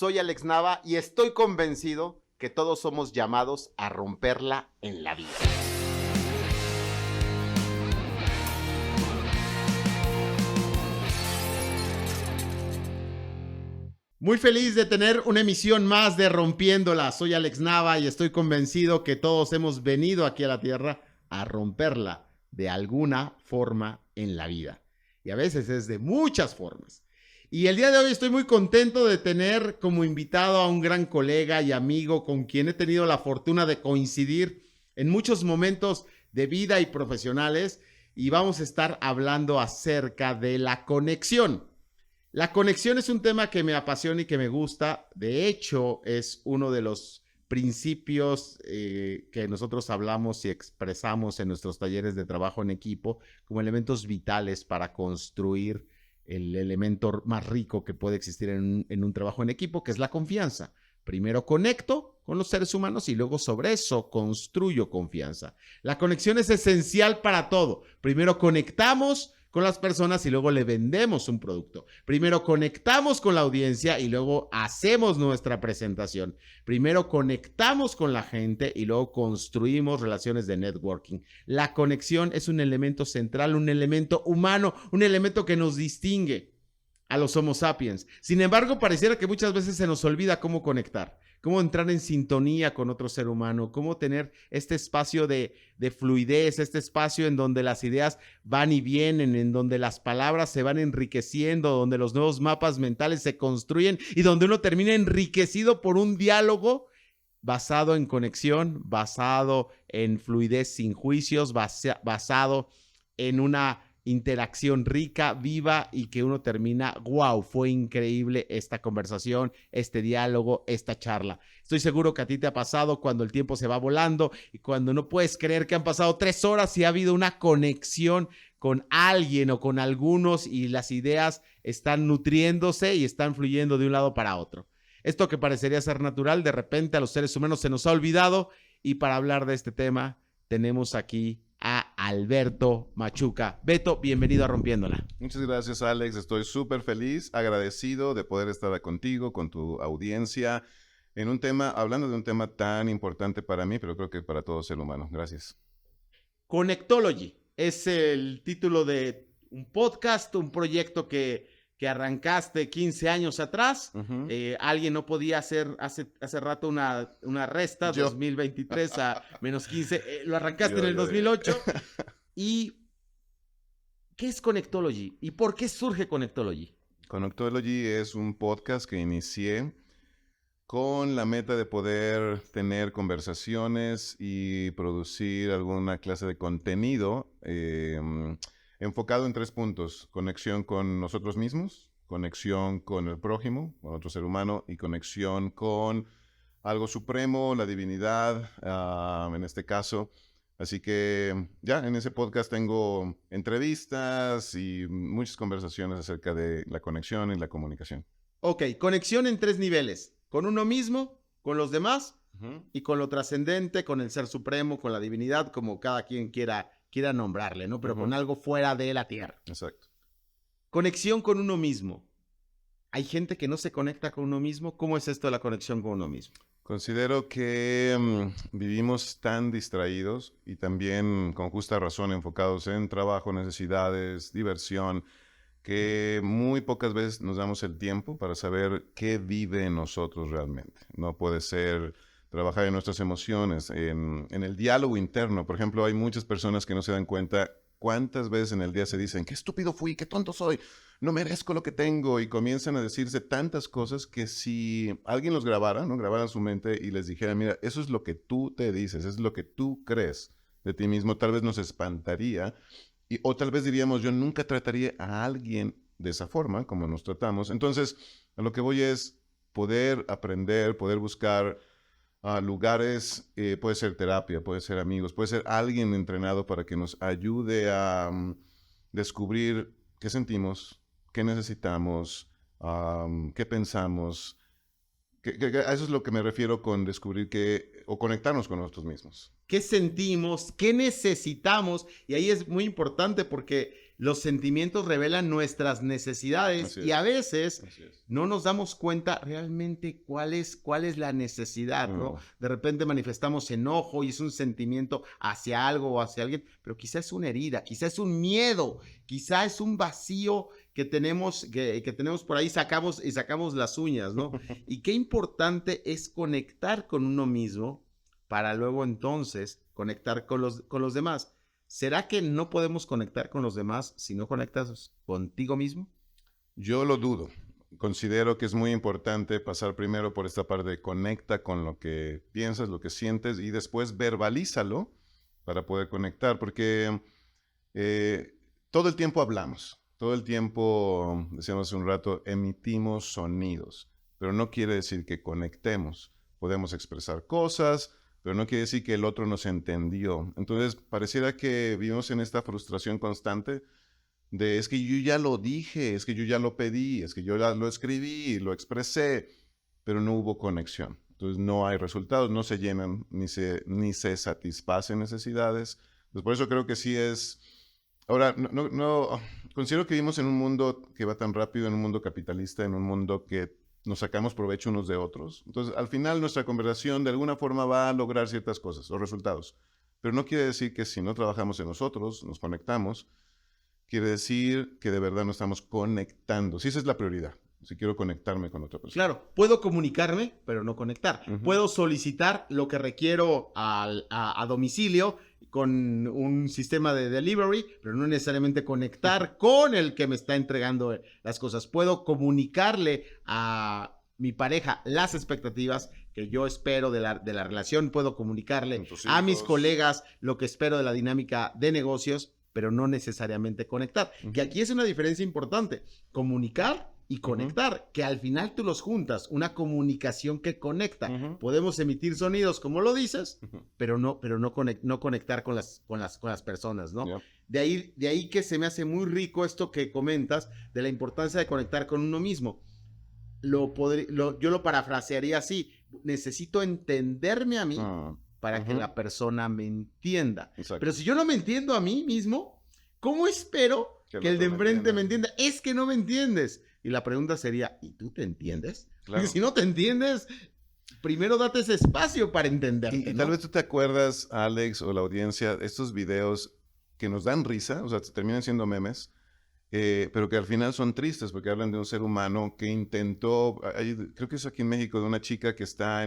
Soy Alex Nava y estoy convencido que todos somos llamados a romperla en la vida. Muy feliz de tener una emisión más de Rompiéndola. Soy Alex Nava y estoy convencido que todos hemos venido aquí a la Tierra a romperla de alguna forma en la vida. Y a veces es de muchas formas. Y el día de hoy estoy muy contento de tener como invitado a un gran colega y amigo con quien he tenido la fortuna de coincidir en muchos momentos de vida y profesionales. Y vamos a estar hablando acerca de la conexión. La conexión es un tema que me apasiona y que me gusta. De hecho, es uno de los principios que nosotros hablamos y expresamos en nuestros talleres de trabajo en equipo como elementos vitales para construir el elemento más rico que puede existir en un trabajo en equipo, que es la confianza. Primero conecto con los seres humanos y luego sobre eso construyo confianza. La conexión es esencial para todo. Primero conectamos con las personas y luego le vendemos un producto. Primero conectamos con la audiencia y luego hacemos nuestra presentación. Primero conectamos con la gente y luego construimos relaciones de networking. La conexión es un elemento central, un elemento humano, un elemento que nos distingue a los Homo sapiens. Sin embargo, pareciera que muchas veces se nos olvida cómo conectar, cómo entrar en sintonía con otro ser humano, cómo tener este espacio de fluidez, este espacio en donde las ideas van y vienen, en donde las palabras se van enriqueciendo, donde los nuevos mapas mentales se construyen y donde uno termina enriquecido por un diálogo basado en conexión, basado en fluidez sin juicios, basado en una interacción rica, viva y que uno termina, wow, fue increíble esta conversación, este diálogo, esta charla. Estoy seguro que a ti te ha pasado cuando el tiempo se va volando y cuando no puedes creer que han pasado 3 horas y ha habido una conexión con alguien o con algunos y las ideas están nutriéndose y están fluyendo de un lado para otro. Esto que parecería ser natural, de repente a los seres humanos se nos ha olvidado y para hablar de este tema tenemos aquí a Alberto Machuca. Beto, bienvenido a Rompiéndola. Muchas gracias, Alex. Estoy súper feliz, agradecido de poder estar contigo, con tu audiencia, en un tema, hablando de un tema tan importante para mí, pero creo que para todo ser humano. Gracias. Connectology es el título de un podcast, un proyecto que arrancaste 15 años atrás. Alguien no podía hacer hace rato una resta, 2023 a menos 15. Lo arrancaste en el 2008. ¿Y qué es Connectology? ¿Y por qué surge Connectology? Connectology es un podcast que inicié con la meta de poder tener conversaciones y producir alguna clase de contenido enfocado en 3 puntos: conexión con nosotros mismos, conexión con el prójimo, con otro ser humano, y conexión con algo supremo, la divinidad, en este caso. Así que ya en ese podcast tengo entrevistas y muchas conversaciones acerca de la conexión y la comunicación. Ok, conexión en 3 niveles: con uno mismo, con los demás y con lo trascendente, con el ser supremo, con la divinidad, como cada quien quiera nombrarle, ¿no? Pero con algo fuera de la tierra. Exacto. Conexión con uno mismo. ¿Hay gente que no se conecta con uno mismo? ¿Cómo es esto de la conexión con uno mismo? Considero que vivimos tan distraídos y también con justa razón enfocados en trabajo, necesidades, diversión, que muy pocas veces nos damos el tiempo para saber qué vive en nosotros realmente. No puede ser trabajar en nuestras emociones, en el diálogo interno. Por ejemplo, hay muchas personas que no se dan cuenta cuántas veces en el día se dicen, qué estúpido fui, qué tonto soy, no merezco lo que tengo, y comienzan a decirse tantas cosas que si alguien los grabara, ¿no? Grabaran su mente y les dijera, mira, eso es lo que tú te dices, es lo que tú crees de ti mismo, tal vez nos espantaría, o tal vez diríamos, yo nunca trataría a alguien de esa forma, como nos tratamos. Entonces, a lo que voy es poder aprender, poder buscar lugares, puede ser terapia, puede ser amigos, puede ser alguien entrenado para que nos ayude a descubrir qué sentimos, qué necesitamos, qué pensamos. A eso es lo que me refiero con descubrir o conectarnos con nosotros mismos. ¿Qué sentimos? ¿Qué necesitamos? Y ahí es muy importante porque los sentimientos revelan nuestras necesidades y a veces no nos damos cuenta realmente cuál es la necesidad, ¿no? De repente manifestamos enojo y es un sentimiento hacia algo o hacia alguien, pero quizá es una herida, quizá es un miedo, quizá es un vacío que tenemos por ahí, sacamos las uñas, ¿no? Y qué importante es conectar con uno mismo para luego entonces conectar con los demás. ¿Será que no podemos conectar con los demás si no conectas contigo mismo? Yo lo dudo. Considero que es muy importante pasar primero por esta parte de conecta con lo que piensas, lo que sientes y después verbalízalo para poder conectar, porque todo el tiempo hablamos, todo el tiempo, decíamos hace un rato, emitimos sonidos, pero no quiere decir que conectemos. Podemos expresar cosas, pero no quiere decir que el otro nos entendió. Entonces, pareciera que vivimos en esta frustración constante de es que yo ya lo dije, es que yo ya lo pedí, es que yo ya lo escribí, lo expresé, pero no hubo conexión. Entonces, no hay resultados, no se llenan ni se satisfacen necesidades. Entonces, por eso creo que sí es... Ahora, considero que vivimos en un mundo que va tan rápido, en un mundo capitalista, en un mundo que nos sacamos provecho unos de otros. Entonces, al final, nuestra conversación de alguna forma va a lograr ciertas cosas o resultados. Pero no quiere decir que si no trabajamos en nosotros, nos conectamos, quiere decir que de verdad no estamos conectando. Sí, esa es la prioridad. Si quiero conectarme con otra persona. Claro, puedo comunicarme, pero no conectar. Puedo solicitar lo que requiero a domicilio con un sistema de delivery, pero no necesariamente conectar con el que me está entregando las cosas. Puedo comunicarle a mi pareja las expectativas que yo espero de la relación. Puedo comunicarle a mis colegas lo que espero de la dinámica de negocios, pero no necesariamente conectar. Que aquí es una diferencia importante. Comunicar y conectar, que al final tú los juntas, una comunicación que conecta. Podemos emitir sonidos, como lo dices, pero no conectar con las personas, ¿no? De ahí que se me hace muy rico esto que comentas de la importancia de conectar con uno mismo. Yo lo parafrasearía así: necesito entenderme a mí para que la persona me entienda. Exacto. Pero si yo no me entiendo a mí mismo, ¿cómo espero que el de enfrente me entienda? Es que no me entiendes. Y la pregunta sería, ¿y tú te entiendes? Claro. Porque si no te entiendes, primero date ese espacio para entenderte, y tal vez tú te acuerdas, Alex, o la audiencia, estos videos que nos dan risa, o sea, terminan siendo memes, pero que al final son tristes porque hablan de un ser humano que intentó, creo que es aquí en México, de una chica que está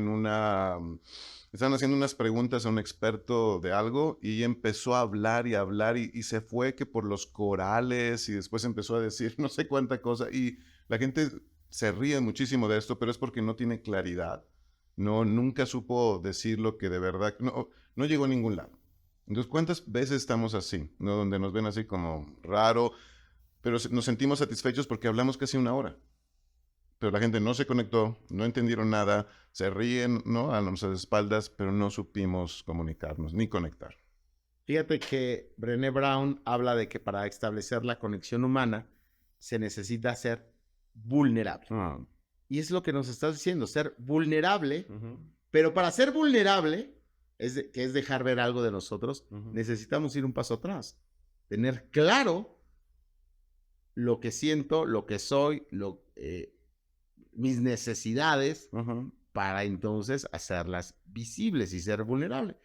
están haciendo unas preguntas a un experto de algo y empezó a hablar y se fue que por los corales y después empezó a decir no sé cuánta cosa y la gente se ríe muchísimo de esto, pero es porque no tiene claridad. Nunca supo decir lo que de verdad, no llegó a ningún lado. Entonces, ¿cuántas veces estamos así? ¿No? Donde nos ven así como raro, pero nos sentimos satisfechos porque hablamos casi una hora. Pero la gente no se conectó, no entendieron nada, se ríen, ¿no? A nuestras espaldas, pero no supimos comunicarnos ni conectar. Fíjate que Brené Brown habla de que para establecer la conexión humana se necesita ser vulnerable. Y es lo que nos estás diciendo, ser vulnerable, pero para ser vulnerable, que es dejar ver algo de nosotros, necesitamos ir un paso atrás, tener claro lo que siento, lo que soy, mis necesidades, para entonces hacerlas visibles y ser vulnerable.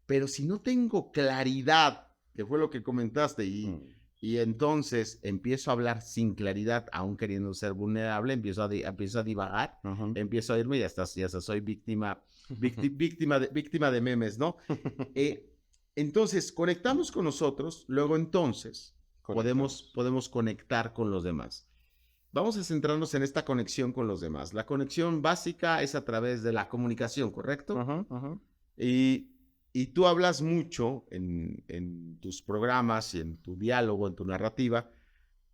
Pero si no tengo claridad, que fue lo que comentaste, y entonces empiezo a hablar sin claridad, aún queriendo ser vulnerable, empiezo a divagar, empiezo a irme y hasta soy víctima de memes, ¿no? Entonces, conectamos con nosotros, luego entonces podemos conectar con los demás. Vamos a centrarnos en esta conexión con los demás. La conexión básica es a través de la comunicación, ¿correcto? Y tú hablas mucho en tus programas y en tu diálogo, en tu narrativa,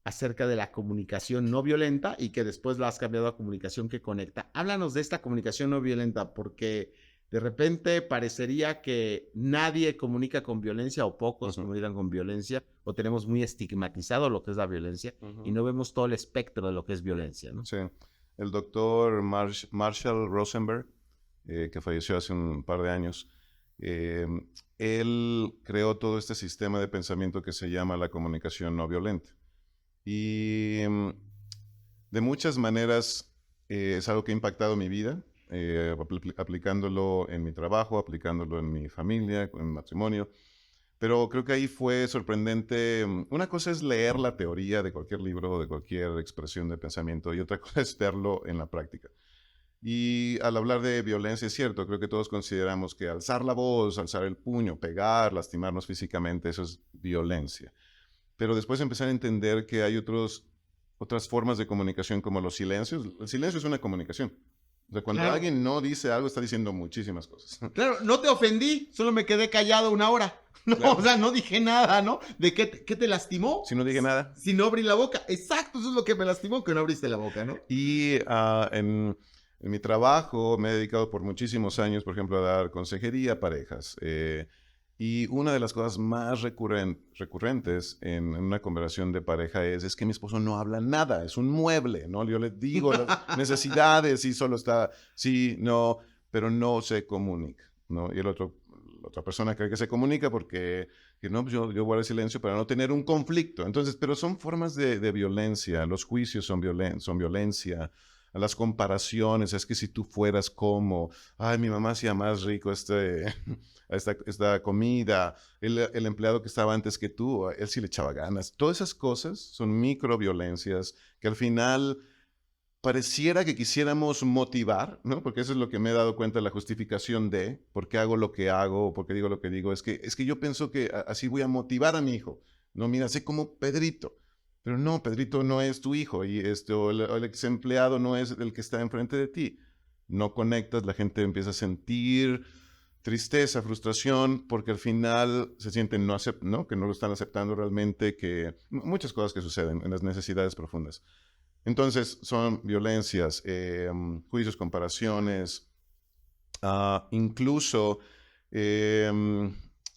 acerca de la comunicación no violenta y que después la has cambiado a comunicación que conecta. Háblanos de esta comunicación no violenta, porque de repente parecería que nadie comunica con violencia o pocos comunican con violencia, o tenemos muy estigmatizado lo que es la violencia y no vemos todo el espectro de lo que es violencia, ¿no? Sí. El doctor Marshall Rosenberg, que falleció hace un par de años, él creó todo este sistema de pensamiento que se llama la comunicación no violenta. Y de muchas maneras es algo que ha impactado mi vida, aplicándolo en mi trabajo, aplicándolo en mi familia, en mi matrimonio. Pero creo que ahí fue sorprendente. Una cosa es leer la teoría de cualquier libro o de cualquier expresión de pensamiento y otra cosa es verlo en la práctica. Y al hablar de violencia, es cierto, creo que todos consideramos que alzar la voz, alzar el puño, pegar, lastimarnos físicamente, eso es violencia. Pero después empezar a entender que hay otras formas de comunicación como los silencios. El silencio es una comunicación. O sea, cuando Claro. alguien no dice algo, está diciendo muchísimas cosas. Claro, no te ofendí, solo me quedé callado una hora. No, Claro. o sea, no dije nada, ¿no? ¿De qué te lastimó? Si no dije nada. Si no abrí la boca. Exacto, eso es lo que me lastimó, que no abriste la boca, ¿no? Y en mi trabajo me he dedicado por muchísimos años, por ejemplo, a dar consejería a parejas. Y una de las cosas más recurrentes en una conversación de pareja es que mi esposo no habla nada, es un mueble, ¿no? Yo le digo las necesidades y solo está sí, no, pero no se comunica, ¿no? Y la otra persona cree que se comunica porque que no, pues yo guardo silencio para no tener un conflicto. Entonces, pero son formas de violencia, los juicios son violencia, las comparaciones, es que si tú fueras como, ay, mi mamá hacía más rico esta comida, el empleado que estaba antes que tú, él sí le echaba ganas. Todas esas cosas son microviolencias que al final pareciera que quisiéramos motivar, ¿no? Porque eso es lo que me he dado cuenta, la justificación de por qué hago lo que hago, o por qué digo lo que digo, es que yo pienso que así voy a motivar a mi hijo. No, mira, sé como Pedrito. Pero no, Pedrito no es tu hijo y el ex empleado no es el que está enfrente de ti. No conectas, la gente empieza a sentir tristeza, frustración, porque al final se sienten ¿no? Que no lo están aceptando realmente, que muchas cosas que suceden en las necesidades profundas. Entonces son violencias, juicios, comparaciones, incluso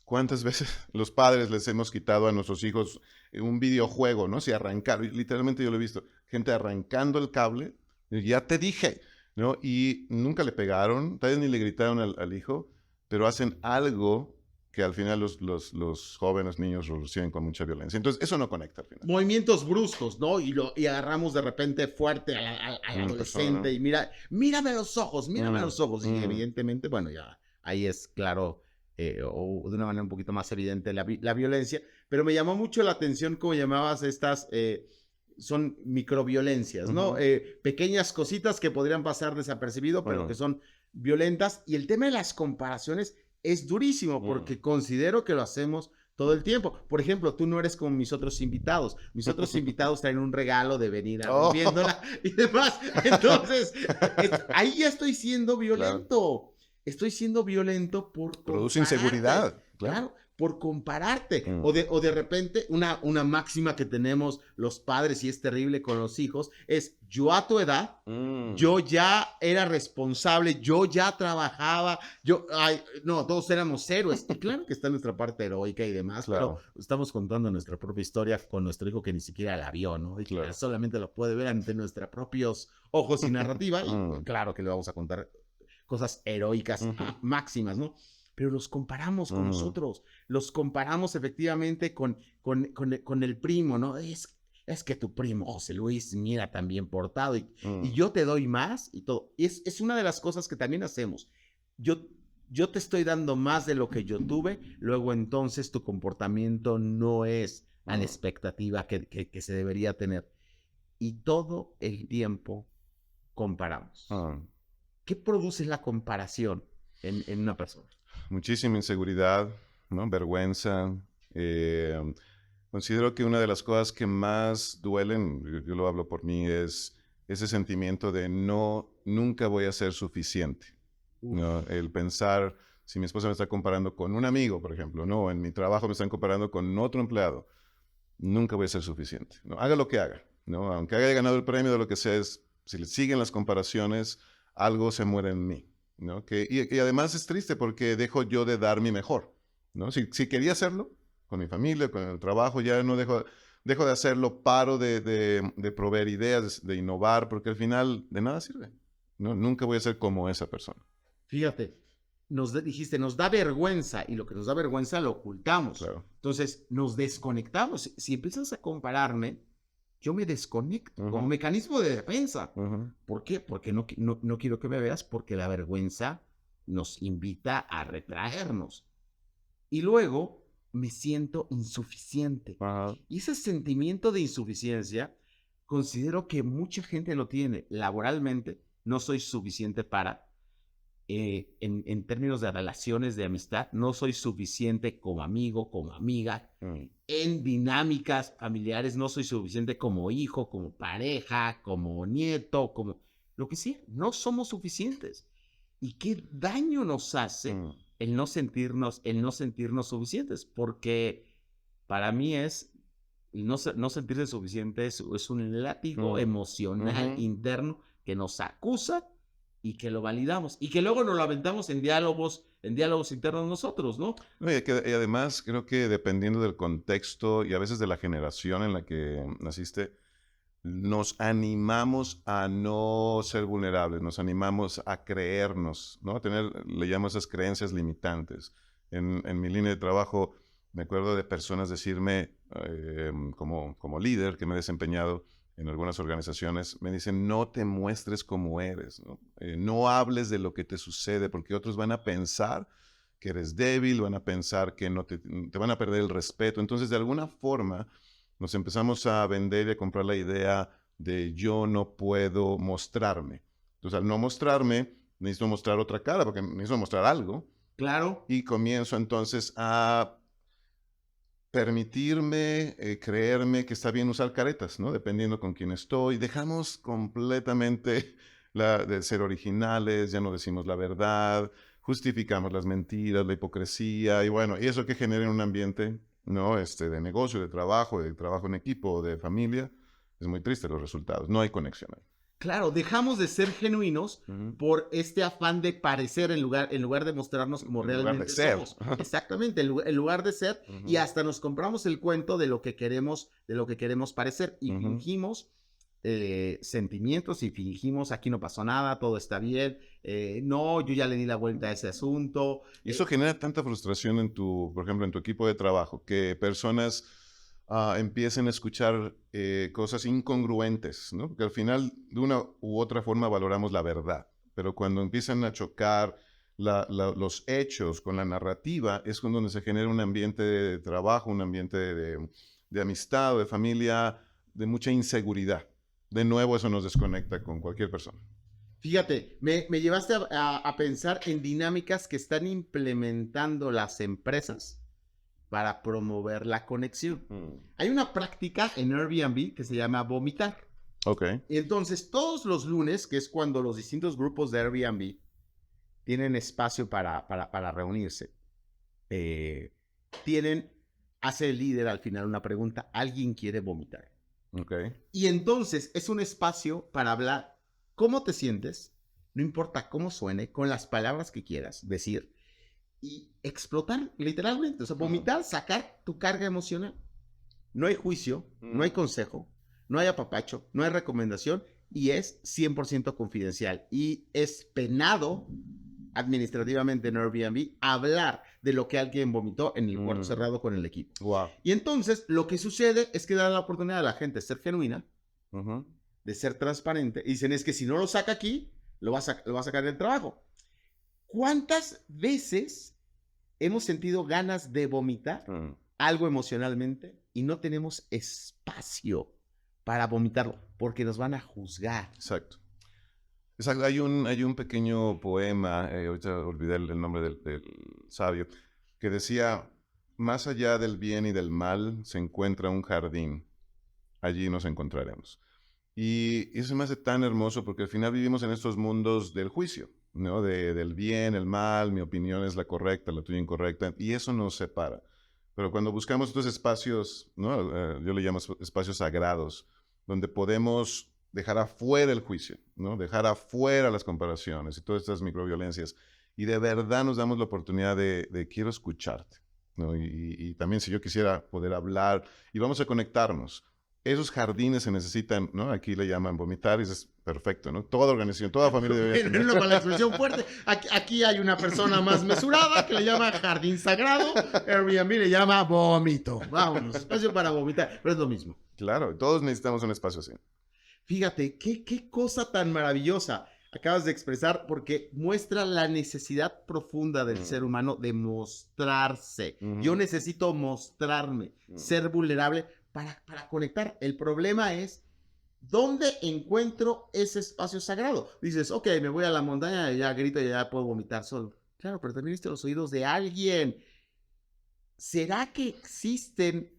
cuántas veces los padres les hemos quitado a nuestros hijos un videojuego, ¿no? Si arrancar, literalmente yo lo he visto, gente arrancando el cable, ya te dije, ¿no? Y nunca le pegaron, tal vez ni le gritaron al hijo, pero hacen algo que al final los jóvenes, niños lo reciben con mucha violencia. Entonces, eso no conecta al final. Movimientos bruscos, ¿no? Y agarramos de repente fuerte al adolescente y mírame a los ojos, mírame a los ojos. Y evidentemente, bueno, ya ahí es claro, o de una manera un poquito más evidente la violencia. Pero me llamó mucho la atención cómo llamabas estas, son microviolencias, ¿no? Pequeñas cositas que podrían pasar desapercibido, pero que son violentas. Y el tema de las comparaciones es durísimo porque considero que lo hacemos todo el tiempo. Por ejemplo, tú no eres como mis otros invitados. Mis otros invitados traen un regalo de venir a Rompiéndola y demás. Entonces, ahí ya estoy siendo violento. Claro. Estoy siendo violento por produce inseguridad. Claro, por compararte. O de repente, una máxima que tenemos los padres y es terrible con los hijos es, yo a tu edad, yo ya era responsable, yo ya trabajaba, no, todos éramos héroes. Y claro que está nuestra parte heroica y demás, claro, pero estamos contando nuestra propia historia con nuestro hijo que ni siquiera la vio, ¿no? Y claro, solamente lo puede ver ante nuestros propios ojos y narrativa. Y claro que le vamos a contar cosas heroicas máximas, ¿no? Pero los comparamos con nosotros, los comparamos efectivamente con el primo, ¿no? Es que tu primo, José Luis, mira tan bien portado y yo te doy más y todo. Y es una de las cosas que también hacemos. Yo te estoy dando más de lo que yo tuve, luego entonces tu comportamiento no es a la expectativa que se debería tener. Y todo el tiempo comparamos. ¿Qué produce la comparación en una persona? Muchísima inseguridad, ¿no? Vergüenza. Considero que una de las cosas que más duelen, yo lo hablo por mí, es ese sentimiento de nunca voy a ser suficiente, ¿no? El pensar, si mi esposa me está comparando con un amigo, por ejemplo, ¿no? En mi trabajo me están comparando con otro empleado, nunca voy a ser suficiente, ¿no? Haga lo que haga, ¿no? Aunque haya ganado el premio de lo que sea, si le siguen las comparaciones, algo se muere en mí, ¿no? Y además es triste porque dejo yo de dar mi mejor, ¿no? Si quería hacerlo con mi familia, con el trabajo, ya no dejo de hacerlo, paro de proveer ideas, de innovar, porque al final de nada sirve, ¿no? Nunca voy a ser como esa persona. Fíjate, dijiste, nos da vergüenza, y lo que nos da vergüenza lo ocultamos. Claro. Entonces, nos desconectamos. Si empiezas a compararme, yo me desconecto como Ujú. mecanismo de defensa. Ujú. ¿Por qué? Porque no quiero que me veas, porque la vergüenza nos invita a retraernos. Y luego me siento insuficiente. Ajá. Y ese sentimiento de insuficiencia, considero que mucha gente lo tiene laboralmente. No soy suficiente para, en términos de relaciones de amistad, no soy suficiente como amigo, como amiga. Mm. En dinámicas familiares no soy suficiente como hijo, como pareja, como nieto, como lo que sea. No somos suficientes. ¿Y qué daño nos hace Mm. el no sentirnos suficientes? Porque para mí es no sentirse suficiente es un látigo Mm. emocional Ujú. interno que nos acusa y que lo validamos y que luego nos lo aventamos en diálogos internos nosotros, ¿no? No, y además creo que dependiendo del contexto y a veces de la generación en la que naciste, nos animamos a no ser vulnerables, nos animamos a creernos, ¿no? A tener, le llamo esas creencias limitantes. En mi línea de trabajo me acuerdo de personas decirme, como líder que me he desempeñado en algunas organizaciones, me dicen, no te muestres como eres, ¿no? No hables de lo que te sucede porque otros van a pensar que eres débil, van a pensar que no te van a perder el respeto. Entonces, de alguna forma, nos empezamos a vender y a comprar la idea de yo no puedo mostrarme. Entonces, al no mostrarme, necesito mostrar otra cara porque necesito mostrar algo. Claro, Y comienzo entonces a permitirme creerme que está bien usar caretas, ¿no? Dependiendo con quién estoy. Dejamos completamente de ser originales, ya no decimos la verdad, justificamos las mentiras, la hipocresía, y bueno, y eso que genera en un ambiente, ¿no? De negocio, de trabajo en equipo, de familia, es muy triste los resultados. No hay conexión ahí. claro, dejamos de ser genuinos Ujú. por este afán de parecer en lugar de mostrarnos como En lugar de realmente ser. somos. Exactamente, en lugar de ser, y Ujú. hasta nos compramos el cuento de lo que queremos parecer, y Ujú. fingimos sentimientos y fingimos aquí no pasó nada, todo está bien, no, yo ya le di la vuelta a ese asunto. Y eso genera tanta frustración en por ejemplo, en tu equipo de trabajo, que personas empiecen a escuchar cosas incongruentes, ¿no? Porque al final, de una u otra forma, valoramos la verdad, pero cuando empiezan a chocar los hechos con la narrativa, es cuando se genera un ambiente de trabajo, un ambiente de amistad o de familia, de mucha inseguridad. De nuevo, eso nos desconecta con cualquier persona. Fíjate, me llevaste a pensar en dinámicas que están implementando las empresas para promover la conexión. Mm. Hay una práctica en Airbnb que se llama vomitar. Ok. Entonces, todos los lunes, que es cuando los distintos grupos de Airbnb tienen espacio para reunirse, eh, tienen, hace el líder al final una pregunta, ¿alguien quiere vomitar? Ok. Y entonces es un espacio para hablar cómo te sientes, no importa cómo suene, con las palabras que quieras decir y explotar literalmente, o sea, vomitar, sacar tu carga emocional. No hay juicio, no hay Mm. consejo, no hay apapacho, no hay recomendación y es 100% confidencial y es penado administrativamente en Airbnb hablar de lo que alguien vomitó en el cuarto Mm. cerrado con el equipo. Wow. Y entonces lo que sucede es que da la oportunidad a la gente de ser genuina, Ujú. de ser transparente. Y dicen, es que si no lo saca aquí, lo va a sacar del trabajo. ¿Cuántas veces hemos sentido ganas de vomitar Mm. algo emocionalmente y no tenemos espacio para vomitarlo porque nos van a juzgar? Exacto. Exacto. Hay un pequeño poema, ahorita olvidé el nombre del sabio, que decía, más allá del bien y del mal se encuentra un jardín, allí nos encontraremos. Y eso me hace tan hermoso porque al final vivimos en estos mundos del juicio, ¿no? Del bien, el mal, mi opinión es la correcta, la tuya incorrecta, y eso nos separa. Pero cuando buscamos estos espacios, ¿no? Yo le llamo espacios sagrados, donde podemos dejar afuera el juicio, ¿no? Dejar afuera las comparaciones y todas estas microviolencias, y de verdad nos damos la oportunidad de quiero escucharte, ¿no? Y también si yo quisiera poder hablar, y vamos a conectarnos. esos jardines se necesitan, ¿no? Aquí le llaman vomitar y es perfecto, ¿no? Toda organización, toda familia debería tener. Con la expresión fuerte. Aquí hay una persona más mesurada que le llama jardín sagrado. Airbnb le llama vómito. Vámonos, espacio para vomitar. Pero es lo mismo. Claro, todos necesitamos un espacio así. Fíjate, qué cosa tan maravillosa acabas de expresar porque muestra la necesidad profunda del ser humano de mostrarse. Yo necesito mostrarme, ser vulnerable para conectar. El problema es, ¿dónde encuentro ese espacio sagrado? Dices, ok, me voy a la montaña y ya grito y ya puedo vomitar solo. Claro, pero también viste los oídos de alguien. ¿Será que existen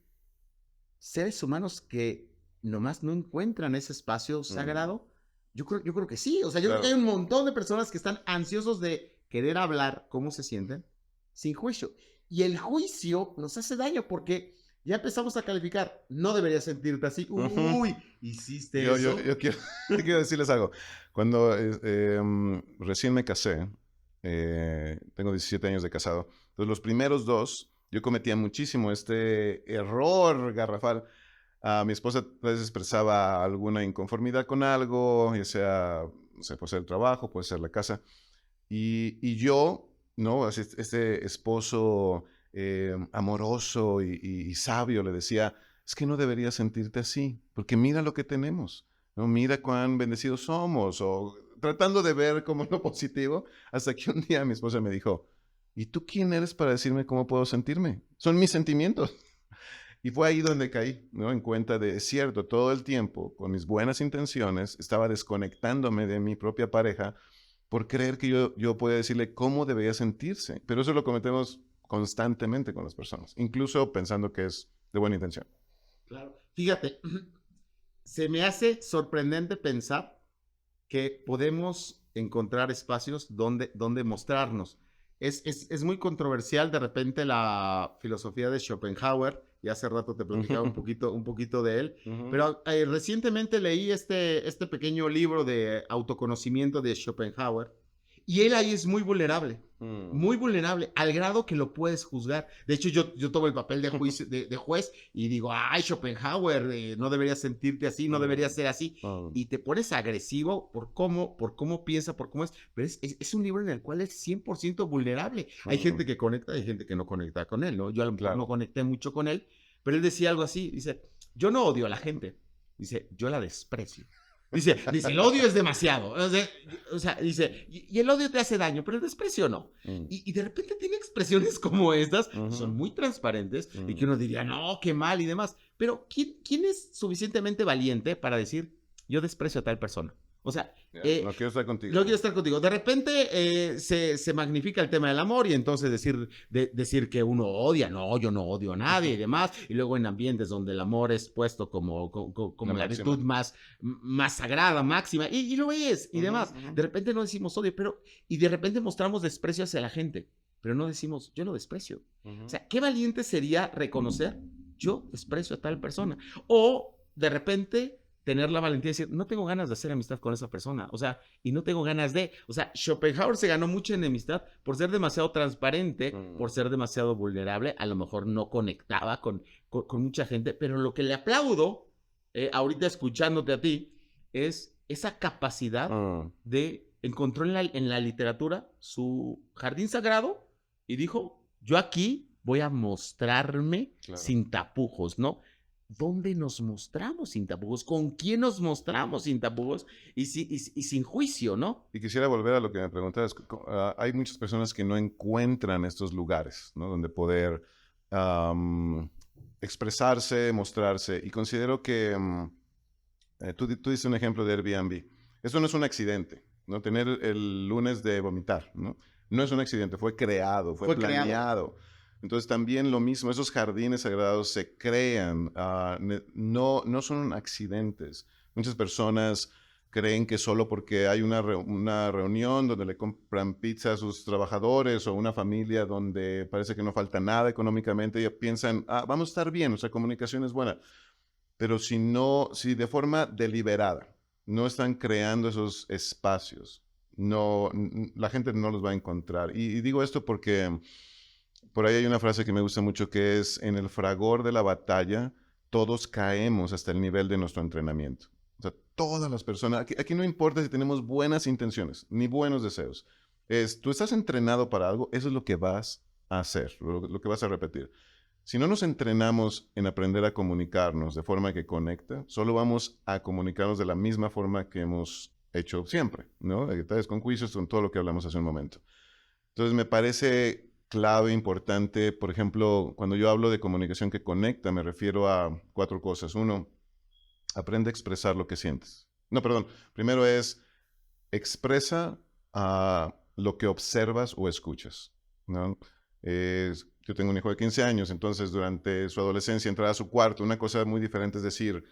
seres humanos que nomás no encuentran ese espacio sagrado? Yo creo que sí. O sea, yo creo que hay un montón de personas que están ansiosos de querer hablar cómo se sienten sin juicio. Y el juicio nos hace daño porque ya empezamos a calificar. No deberías sentirte así. Uy, hiciste eso. Yo quiero decirles algo. Cuando recién me casé, tengo 17 años de casado, entonces los primeros 2, yo cometía muchísimo este error garrafal. Mi esposa a veces expresaba alguna inconformidad con algo, ya sea, no sé, puede ser el trabajo, puede ser la casa. Y yo, ¿no? Este esposo amoroso y sabio le decía, es que no deberías sentirte así, porque mira lo que tenemos, ¿no? Mira cuán bendecidos somos, o tratando de ver como lo positivo, hasta que un día mi esposa me dijo, ¿y tú quién eres para decirme cómo puedo sentirme? Son mis sentimientos. Y fue ahí donde caí, ¿no? En cuenta de, es cierto, todo el tiempo, con mis buenas intenciones, estaba desconectándome de mi propia pareja por creer que yo podía decirle cómo debería sentirse. Pero eso lo cometemos constantemente con las personas, incluso pensando que es de buena intención. Claro. Fíjate, se me hace sorprendente pensar que podemos encontrar espacios donde mostrarnos. Es muy controversial de repente la filosofía de Schopenhauer, y hace rato te platicaba un poquito de él, pero recientemente leí este pequeño libro de autoconocimiento de Schopenhauer, y él ahí es muy vulnerable, al grado que lo puedes juzgar. De hecho, yo tomo el papel de juez y digo, ay, Schopenhauer, no deberías sentirte así, no deberías ser así. Y te pones agresivo por cómo piensa, por cómo es. Pero es un libro en el cual es 100% vulnerable. Hay gente que conecta, hay gente que no conecta con él, ¿no? Yo a lo mejor no conecté mucho con él, pero él decía algo así, dice, yo no odio a la gente, dice, yo la desprecio. Dice, el odio es demasiado. O sea dice, y el odio te hace daño, pero el desprecio no. Y de repente tiene expresiones como estas, que son muy transparentes, y que uno diría, no, qué mal y demás. Pero ¿quién es suficientemente valiente para decir, yo desprecio a tal persona? O sea, no quiero estar contigo. No quiero estar contigo. De repente se magnifica el tema del amor y entonces decir que uno odia. No, yo no odio a nadie y demás. Y luego en ambientes donde el amor es puesto como la virtud más sagrada, máxima. Y lo es y demás. De repente no decimos odio, y de repente mostramos desprecio hacia la gente. Pero no decimos, yo lo desprecio. O sea, qué valiente sería reconocer, yo desprecio a tal persona. O de repente tener la valentía de decir, no tengo ganas de hacer amistad con esa persona, o sea, y no tengo ganas de, o sea, Schopenhauer se ganó mucha enemistad por ser demasiado transparente, por ser demasiado vulnerable, a lo mejor no conectaba con mucha gente, pero lo que le aplaudo, ahorita escuchándote a ti, es esa capacidad de encontró en la literatura su jardín sagrado y dijo, yo aquí voy a mostrarme sin tapujos, ¿no? ¿Dónde nos mostramos sin tapujos? ¿Con quién nos mostramos sin tapujos? Y sin juicio, ¿no? Y quisiera volver a lo que me preguntabas. Hay muchas personas que no encuentran estos lugares, ¿no? Donde poder expresarse, mostrarse. Y considero que tú diste un ejemplo de Airbnb. Eso no es un accidente, ¿no? Tener el lunes de vomitar, ¿no? No es un accidente, fue creado, fue planeado. Entonces también lo mismo, esos jardines sagrados se crean, no son accidentes. Muchas personas creen que solo porque hay una reunión donde le compran pizza a sus trabajadores o una familia donde parece que no falta nada económicamente, ellos piensan, vamos a estar bien, nuestra comunicación es buena. Pero si de forma deliberada no están creando esos espacios, la gente no los va a encontrar. Y digo esto porque por ahí hay una frase que me gusta mucho que es, en el fragor de la batalla, todos caemos hasta el nivel de nuestro entrenamiento. O sea, todas las personas, aquí no importa si tenemos buenas intenciones, ni buenos deseos. Tú estás entrenado para algo, eso es lo que vas a hacer, lo que vas a repetir. Si no nos entrenamos en aprender a comunicarnos de forma que conecta, solo vamos a comunicarnos de la misma forma que hemos hecho siempre, ¿no? Detalles con juicios, con todo lo que hablamos hace un momento. Entonces, me parece clave, importante, por ejemplo, cuando yo hablo de comunicación que conecta, me refiero a 4 cosas. 1, aprende a expresar lo que sientes. No, perdón. Primero es, expresa lo que observas o escuchas, ¿no? Yo tengo un hijo de 15 años, entonces durante su adolescencia entrar a su cuarto, una cosa muy diferente es decir,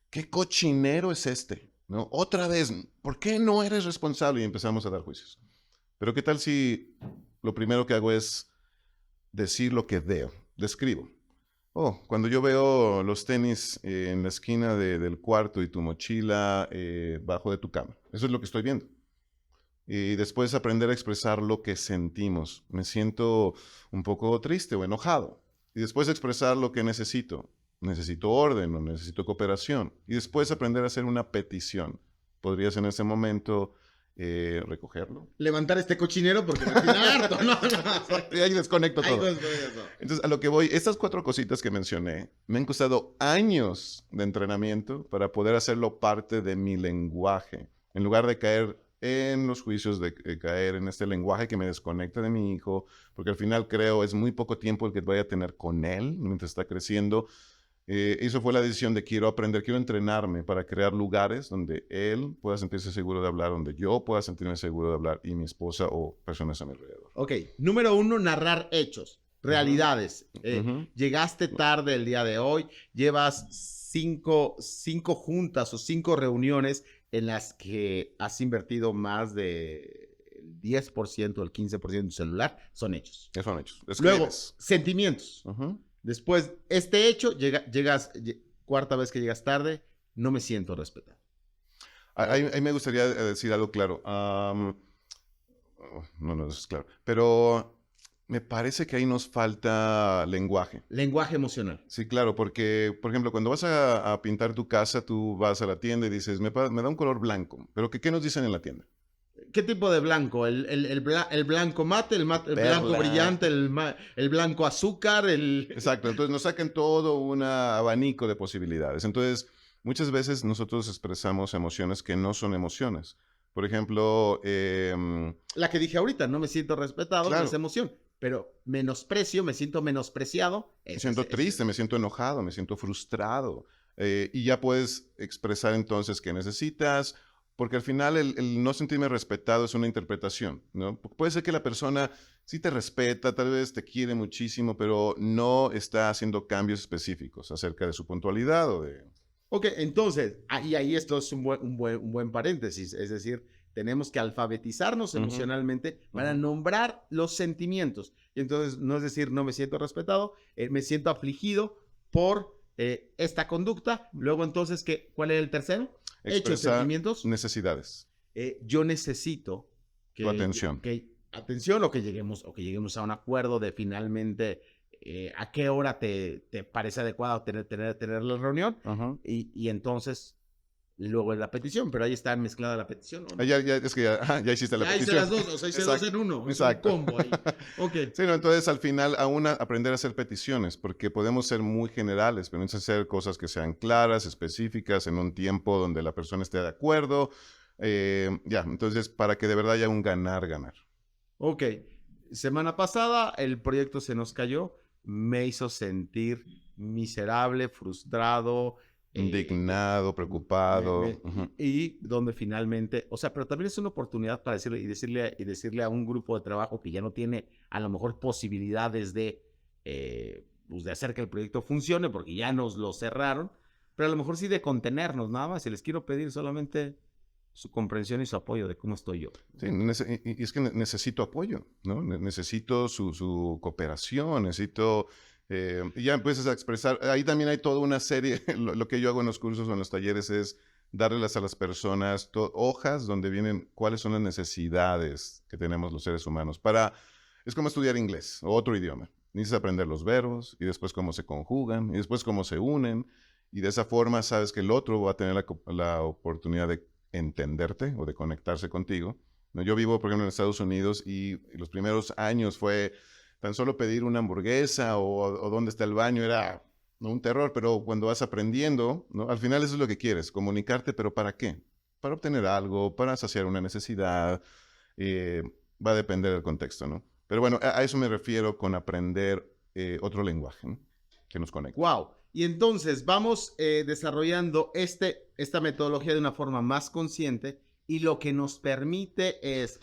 ¿qué cochinero es este? ¿No? Otra vez, ¿por qué no eres responsable? Y empezamos a dar juicios. Pero ¿qué tal si lo primero que hago es decir lo que veo? Describo. Oh, cuando yo veo los tenis en la esquina del cuarto y tu mochila bajo de tu cama. Eso es lo que estoy viendo. Y después aprender a expresar lo que sentimos. Me siento un poco triste o enojado. Y después expresar lo que necesito. Necesito orden o necesito cooperación. Y después aprender a hacer una petición. Podrías en ese momento recogerlo. Levantar este cochinero porque me tiene harto. No. Y ahí desconecto todo. Entonces, a lo que voy, estas 4 cositas que mencioné, me han costado años de entrenamiento para poder hacerlo parte de mi lenguaje. En lugar de caer en los juicios, de caer en este lenguaje que me desconecta de mi hijo, porque al final creo es muy poco tiempo el que voy a tener con él mientras está creciendo. Eso fue la decisión de quiero aprender, quiero entrenarme para crear lugares donde él pueda sentirse seguro de hablar, donde yo pueda sentirme seguro de hablar y mi esposa o personas a mi alrededor. Ok, número 1, narrar hechos, realidades. Llegaste tarde el día de hoy, llevas 5 juntas o 5 reuniones en las que has invertido más de el 10%, el 15% en tu celular, son hechos. Son hechos. Luego, sentimientos. Después, este hecho, cuarta vez que llegas tarde, no me siento respetado. Ahí me gustaría decir algo claro. No es claro. Pero me parece que ahí nos falta lenguaje. Lenguaje emocional. Sí, claro, porque, por ejemplo, cuando vas a pintar tu casa, tú vas a la tienda y dices, me da un color blanco. Pero ¿qué nos dicen en la tienda? ¿Qué tipo de blanco? ¿El blanco mate, el blanco brillante, el blanco azúcar? Exacto, entonces nos sacan todo un abanico de posibilidades. Entonces, muchas veces nosotros expresamos emociones que no son emociones. Por ejemplo... la que dije ahorita, no me siento respetado, claro. No es emoción. Pero menosprecio, me siento menospreciado. Me siento triste, me siento enojado, me siento frustrado. Y ya puedes expresar entonces qué necesitas... Porque al final el no sentirme respetado es una interpretación, ¿no? Puede ser que la persona sí te respeta, tal vez te quiere muchísimo, pero no está haciendo cambios específicos acerca de su puntualidad o de... Ok, entonces, ahí esto es un buen paréntesis. Es decir, tenemos que alfabetizarnos emocionalmente para nombrar los sentimientos. Y entonces, no es decir, no me siento respetado, me siento afligido por esta conducta. Luego, entonces, ¿cuál es el tercero? Hechos, sentimientos. Necesidades. Yo necesito tu atención. Atención o que lleguemos a un acuerdo de finalmente a qué hora te parece adecuado tener la reunión y entonces luego es la petición, pero ahí está mezclada la petición, ¿no? Ya hiciste la petición. Hice las dos, o sea, hice dos en uno. Exacto. Es un combo ahí. Okay. Sí, no, entonces al final aprender a hacer peticiones, porque podemos ser muy generales, pero necesitamos hacer cosas que sean claras, específicas, en un tiempo donde la persona esté de acuerdo. Entonces para que de verdad haya un ganar-ganar. Ok. Semana pasada el proyecto se nos cayó, me hizo sentir miserable, frustrado, indignado, preocupado. Y donde finalmente, o sea, pero también es una oportunidad para decirle a un grupo de trabajo que ya no tiene a lo mejor posibilidades de hacer que el proyecto funcione porque ya nos lo cerraron, pero a lo mejor sí de contenernos nada más. Y les quiero pedir solamente su comprensión y su apoyo de cómo estoy yo. Sí, y es que necesito apoyo, ¿no? Necesito su cooperación, necesito... y ya empiezas a expresar, ahí también hay toda una serie, lo que yo hago en los cursos o en los talleres es darles a las personas hojas donde vienen cuáles son las necesidades que tenemos los seres humanos. Es como estudiar inglés o otro idioma. Necesitas aprender los verbos y después cómo se conjugan y después cómo se unen Y de esa forma sabes que el otro va a tener la oportunidad de entenderte o de conectarse contigo, ¿no? Yo vivo, por ejemplo, en Estados Unidos y los primeros años fue tan solo pedir una hamburguesa o dónde está el baño era, ¿no?, un terror, pero cuando vas aprendiendo, ¿no?, al final eso es lo que quieres, comunicarte, pero ¿para qué? Para obtener algo, para saciar una necesidad, eh, va a depender del contexto, ¿no? Pero bueno, a eso me refiero con aprender otro lenguaje, ¿no?, que nos conecte. Wow. Y entonces vamos desarrollando esta metodología de una forma más consciente y lo que nos permite es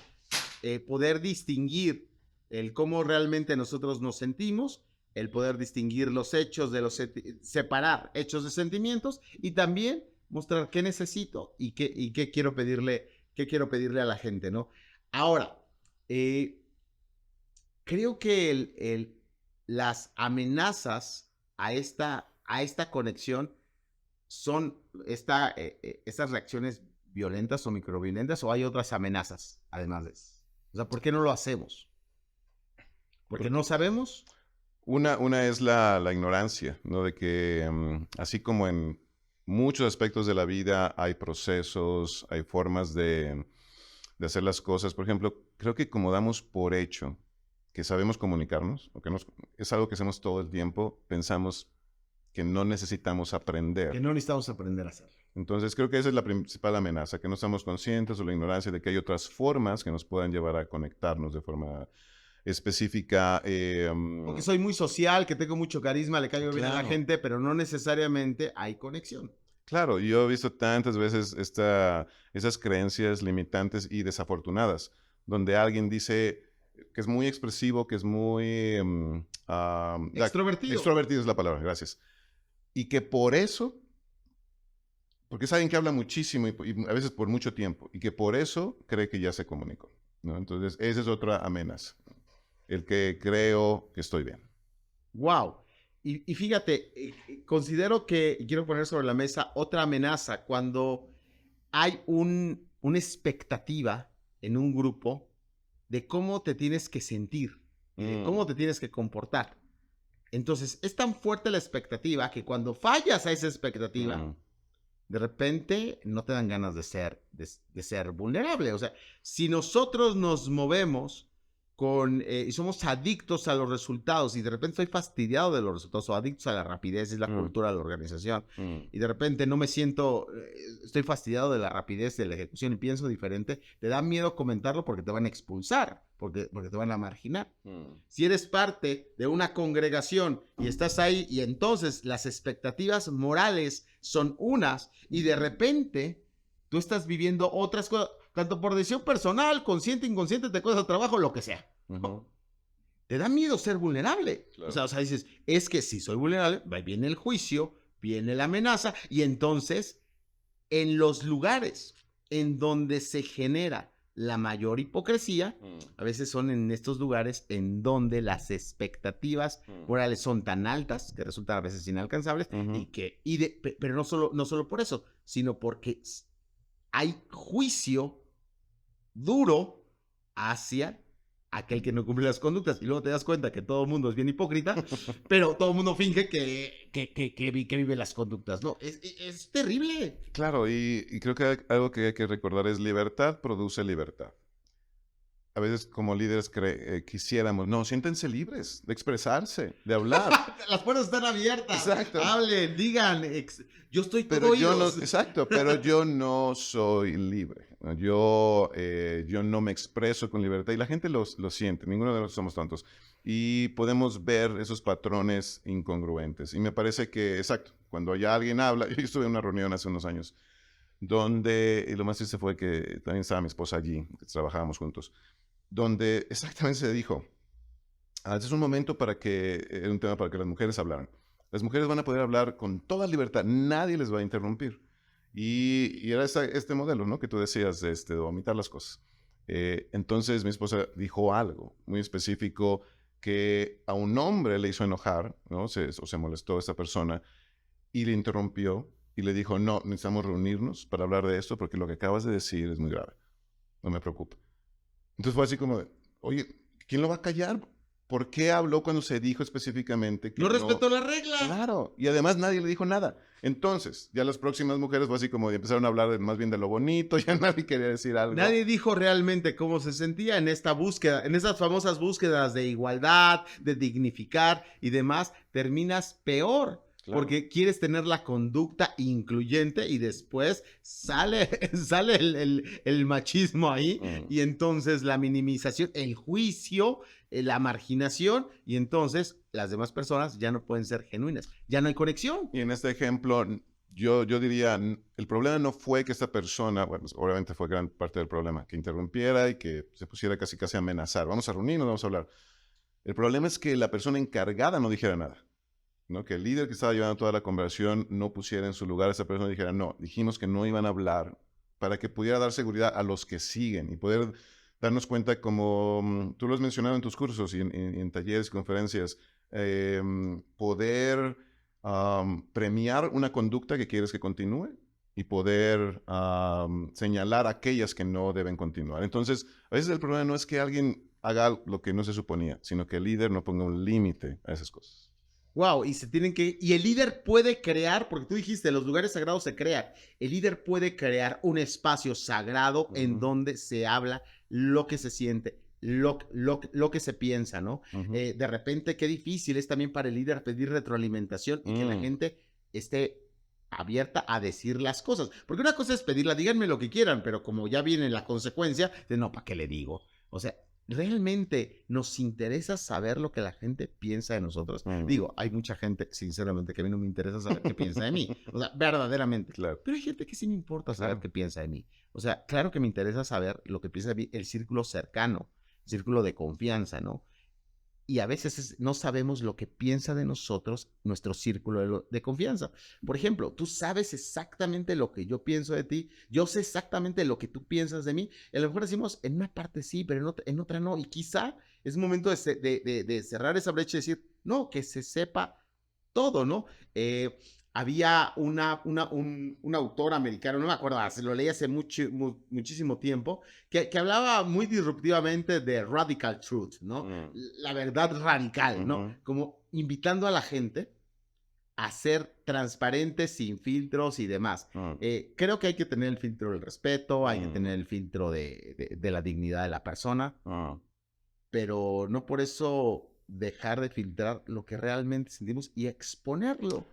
poder distinguir el cómo realmente nosotros nos sentimos, el poder distinguir los hechos de los separar hechos de sentimientos y también mostrar qué necesito y qué quiero pedirle a la gente, ¿no? Ahora, creo que las amenazas a esta conexión son estas reacciones violentas o microviolentas o hay otras amenazas además de eso. O sea, ¿por qué no lo hacemos? ¿Porque no sabemos? Una es la ignorancia, ¿no? De que así como en muchos aspectos de la vida hay procesos, hay formas de hacer las cosas. Por ejemplo, creo que como damos por hecho que sabemos comunicarnos, o que es algo que hacemos todo el tiempo, pensamos que no necesitamos aprender. Que no necesitamos aprender a hacerlo. Entonces creo que esa es la principal amenaza, que no estamos conscientes o la ignorancia de que hay otras formas que nos puedan llevar a conectarnos de forma específica. Porque soy muy social, que tengo mucho carisma, le caigo bien a la Claro. gente, pero no necesariamente hay conexión. Claro, yo he visto tantas veces esas creencias limitantes y desafortunadas, donde alguien dice que es muy expresivo, que es muy... Extrovertido. extrovertido es la palabra, gracias. Y que por eso, porque es alguien que habla muchísimo y a veces por mucho tiempo, y que por eso cree que ya se comunicó, ¿no? Entonces, esa es otra amenaza, el que creo que estoy bien. Wow. Y fíjate, considero que, y quiero poner sobre la mesa otra amenaza, cuando hay una expectativa en un grupo de cómo te tienes que sentir, de cómo te tienes que comportar. Entonces, es tan fuerte la expectativa que cuando fallas a esa expectativa, de repente no te dan ganas de ser vulnerable. O sea, si nosotros nos movemos y somos adictos a los resultados y de repente estoy fastidiado de los resultados o adictos a la rapidez, es la cultura de la organización, y de repente no me siento, estoy fastidiado de la rapidez de la ejecución y pienso diferente, te da miedo comentarlo porque te van a expulsar, porque te van a marginar. Si eres parte de una congregación y estás ahí y entonces las expectativas morales son unas y de repente tú estás viviendo otras cosas, tanto por decisión personal, consciente, inconsciente, te cuesta trabajo, lo que sea. Te da miedo ser vulnerable. Claro. O sea, dices, es que si soy vulnerable, viene el juicio, viene la amenaza, y entonces, en los lugares en donde se genera la mayor hipocresía, a veces son en estos lugares en donde las expectativas morales son tan altas que resultan a veces inalcanzables, pero no solo por eso, sino porque hay juicio duro hacia aquel que no cumple las conductas. Y luego te das cuenta que todo el mundo es bien hipócrita, pero todo el mundo finge que vive las conductas. No, es terrible. Claro, y creo que algo que hay que recordar es libertad produce libertad. A veces como líderes quisiéramos, no, siéntense libres de expresarse, de hablar. Las puertas están abiertas. Exacto. Hablen, digan, yo estoy todo pero yo no, oídos. exacto, pero yo no soy libre. Yo no me expreso con libertad y la gente lo siente, ninguno de nosotros somos tontos. Y podemos ver esos patrones incongruentes. Y me parece que, exacto, cuando ya alguien habla, yo estuve en una reunión hace unos años donde, y lo más triste fue que también estaba mi esposa allí, trabajábamos juntos, donde exactamente se dijo, este es un momento era un tema para que las mujeres hablaran. Las mujeres van a poder hablar con toda libertad, nadie les va a interrumpir. Y era este modelo, ¿no?, que tú decías, de vomitar las cosas. Entonces mi esposa dijo algo muy específico que a un hombre le hizo enojar, ¿no? Se molestó a esta persona y le interrumpió y le dijo, no, necesitamos reunirnos para hablar de esto porque lo que acabas de decir es muy grave. No me preocupa. Entonces fue así como, oye, ¿quién lo va a callar? ¿Por qué habló cuando se dijo específicamente que No respetó la regla. Claro, y además nadie le dijo nada. Entonces, ya las próximas mujeres fue así como empezaron a hablar más bien de lo bonito, ya nadie quería decir algo. Nadie dijo realmente cómo se sentía en esta búsqueda, en esas famosas búsquedas de igualdad, de dignificar y demás. Terminas peor. Claro. Porque quieres tener la conducta incluyente y después sale el machismo ahí y entonces la minimización, el juicio, la marginación y entonces las demás personas ya no pueden ser genuinas, ya no hay conexión. Y en este ejemplo, yo diría, el problema no fue que esta persona, bueno, obviamente fue gran parte del problema, que interrumpiera y que se pusiera casi a amenazar. Vamos a reunirnos, vamos a hablar. El problema es que la persona encargada no dijera nada. ¿No? Que el líder que estaba llevando toda la conversación no pusiera en su lugar a esa persona y dijera, no, dijimos que no iban a hablar para que pudiera dar seguridad a los que siguen y poder darnos cuenta, como tú lo has mencionado en tus cursos y en talleres y conferencias, poder premiar una conducta que quieres que continúe y poder señalar a aquellas que no deben continuar. Entonces, a veces el problema no es que alguien haga lo que no se suponía, sino que el líder no ponga un límite a esas cosas. Wow, y el líder puede crear, porque tú dijiste, los lugares sagrados se crean. El líder puede crear un espacio sagrado en donde se habla lo que se siente, lo que se piensa, ¿no? De repente, qué difícil es también para el líder pedir retroalimentación y que la gente esté abierta a decir las cosas. Porque una cosa es pedirla, díganme lo que quieran, pero como ya viene la consecuencia, de no, ¿para qué le digo? O sea, ¿realmente nos interesa saber lo que la gente piensa de nosotros? Digo, hay mucha gente, sinceramente, que a mí no me interesa saber qué piensa de mí. O sea, verdaderamente. Claro. Pero hay gente que sí me importa saber qué piensa de mí. O sea, claro que me interesa saber lo que piensa de mí el círculo cercano, el círculo de confianza, ¿no? Y a veces no sabemos lo que piensa de nosotros nuestro círculo de confianza. Por ejemplo, tú sabes exactamente lo que yo pienso de ti, yo sé exactamente lo que tú piensas de mí. A lo mejor decimos, en una parte sí, pero en otra no. Y quizá es momento de cerrar esa brecha y decir, no, que se sepa todo, ¿no? Había un autor americano, no me acuerdo, se lo leí hace muchísimo tiempo, que hablaba muy disruptivamente de radical truth, ¿no? La verdad radical, ¿no? Como invitando a la gente a ser transparentes, sin filtros y demás. Creo que hay que tener el filtro del respeto, hay que tener el filtro de la dignidad de la persona, pero no por eso dejar de filtrar lo que realmente sentimos y exponerlo.